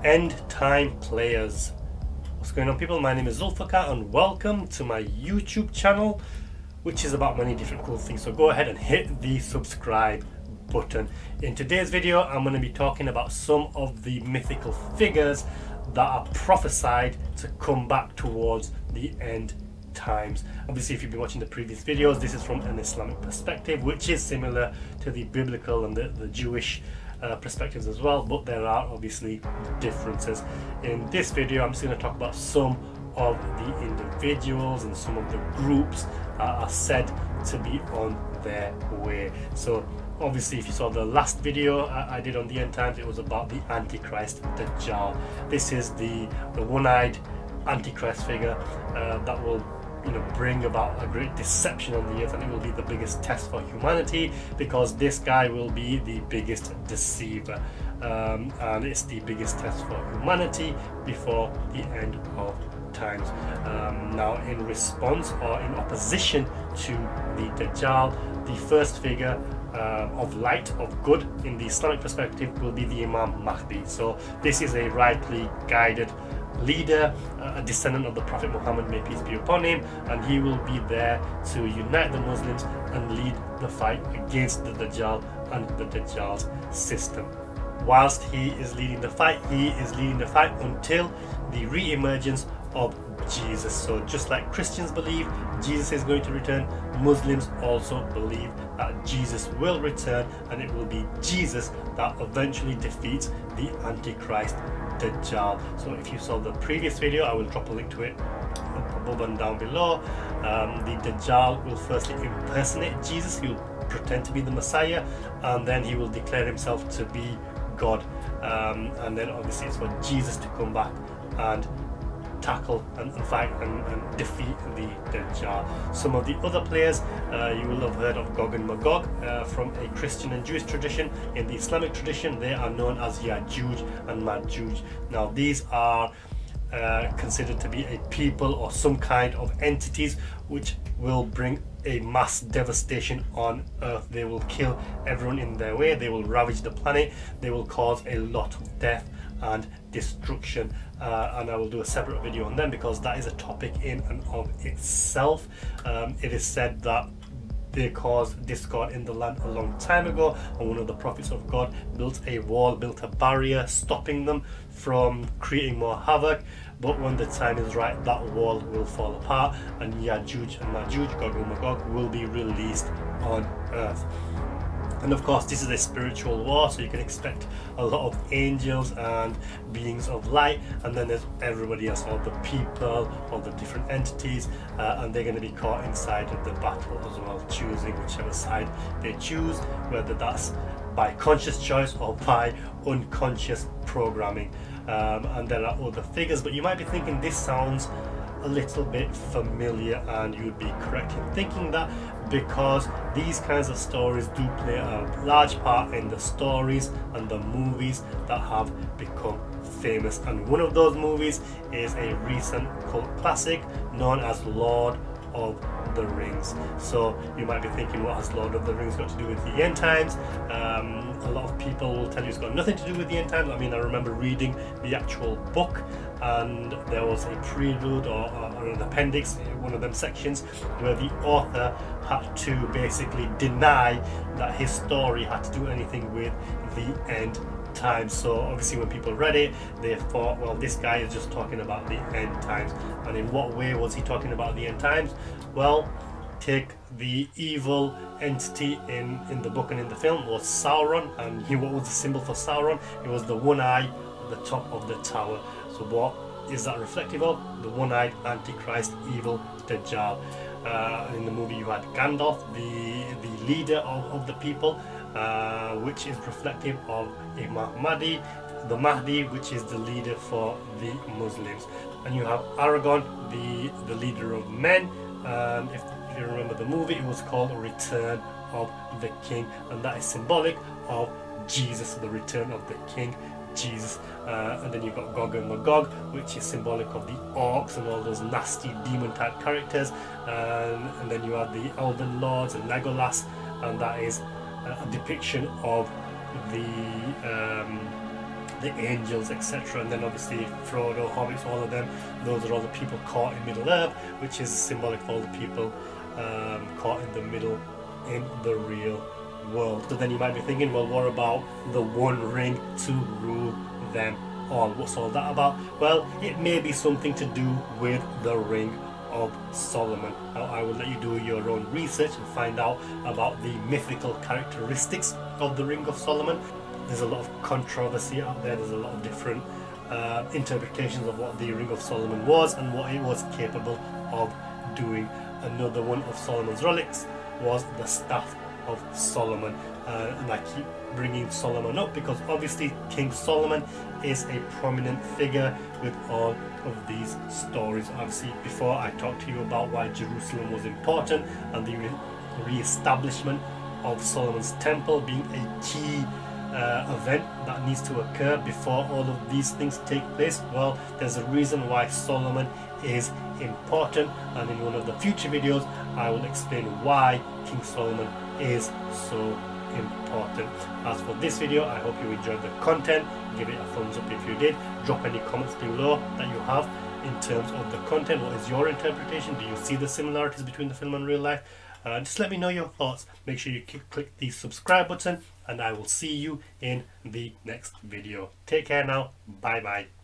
End time players. What's going on, people? My name is Zulfikar and welcome to my YouTube channel, which is about many different cool things. So go ahead and hit the subscribe button. In today's video, I'm going to be talking about some of the mythical figures that are prophesied to come back towards the end times. Obviously, if you've been watching the previous videos, this is from an Islamic perspective, which is similar to the biblical and the Jewish perspectives as well, but there are obviously differences. In this video, I'm just going to talk about some of the individuals and some of the groups that are said to be on their way. So obviously, if you saw the last video I did on the end times, it was about the Antichrist Dajjal. This is the one-eyed Antichrist figure that will bring about a great deception on the earth, and it will be the biggest test for humanity, because this guy will be the biggest deceiver, and it's the biggest test for humanity before the end of times. Now, in response or in opposition to the Dajjal, the first figure of light, of good in the Islamic perspective, will be the Imam Mahdi. So this is a rightly guided leader, a descendant of the Prophet Muhammad, may peace be upon him, and he will be there to unite the Muslims and lead the fight against the Dajjal and the Dajjal's system. Whilst he is leading the fight, until the re-emergence of Jesus. So just like Christians believe Jesus is going to return, Muslims also believe that Jesus will return, and it will be Jesus that eventually defeats the Antichrist Dajjal. So if you saw the previous video, I will drop a link to it up above and down below. The Dajjal will firstly impersonate Jesus. He will pretend to be the Messiah, and then he will declare himself to be God, and then obviously it's for Jesus to come back and tackle and fight and defeat the Dajjal. Some of the other players, you will have heard of Gog and Magog from a Christian and Jewish tradition. In the Islamic tradition, they are known as Yajuj and Majuj. Now, these are considered to be a people or some kind of entities which will bring a mass devastation on earth. They will kill everyone in their way, they will ravage the planet, they will cause a lot of death and destruction, and I will do a separate video on them because that is a topic in and of itself. It is said that they caused discord in the land a long time ago, and one of the prophets of God built a wall, built a barrier stopping them from creating more havoc. But when the time is right, that wall will fall apart, and Yajuj and Majuj, Gog and Magog, will be released on earth. And of course, this is a spiritual war, so you can expect a lot of angels and beings of light, and then there's everybody else, all the people, all the different entities, and they're going to be caught inside of the battle as well, choosing whichever side they choose, whether that's by conscious choice or by unconscious programming. And there are other figures, but you might be thinking this sounds a little bit familiar, and you'd be correct in thinking that, because these kinds of stories do play a large part in the stories and the movies that have become famous. And one of those movies is a recent cult classic known as Lord of the Rings. So you might be thinking, what has Lord of the Rings got to do with the end times? A lot of people will tell you it's got nothing to do with the end times. I mean, I remember reading the actual book, and there was a prelude or an appendix, one of them sections, where the author had to basically deny that his story had to do anything with the end times. So obviously when people read it, they thought, well, this guy is just talking about the end times. And in what way was he talking about the end times? Well, take the evil entity in the book and in the film was Sauron, and what was the symbol for Sauron? It was the one eye at the top of the tower. So what is that reflective of? The one-eyed Antichrist, evil Dajjal. In the movie you had Gandalf, the leader of the people, which is reflective of Imam Mahdi, the Mahdi, which is the leader for the Muslims. And you have Aragorn, the leader of men, and if you remember the movie, it was called Return of the King, and that is symbolic of Jesus, the return of the King Jesus. And then you've got Gog and Magog, which is symbolic of the orcs and all those nasty demon type characters, and then you have the Elven Lords and Legolas, and that is a depiction of the the angels, etc. And then obviously Frodo, hobbits, all of them, those are all the people caught in Middle Earth, which is symbolic for all the people caught in the middle in the real world. So then you might be thinking, well, what about the one ring to rule them all? What's all that about? Well, it may be something to do with the Ring of Solomon. Now, I will let you do your own research and find out about the mythical characteristics of the Ring of Solomon. There's a lot of controversy out there. There's a lot of different interpretations of what the Ring of Solomon was and what it was capable of doing. Another one of Solomon's relics was the Staff of Solomon, and I keep bringing Solomon up because obviously King Solomon is a prominent figure with all of these stories. Obviously, before I talked to you about why Jerusalem was important and the re-establishment of Solomon's temple being a key event that needs to occur before all of these things take place. Well, there's a reason why Solomon is important, and in one of the future videos I will explain why King Solomon is so important. As for this video, I hope you enjoyed the content. Give it a thumbs up if you did. Drop any comments below that you have in terms of the content. What is your interpretation? Do you see the similarities between the film and real life? Just let me know your thoughts. Make sure you click the subscribe button, and I will see you in the next video. Take care now. Bye bye.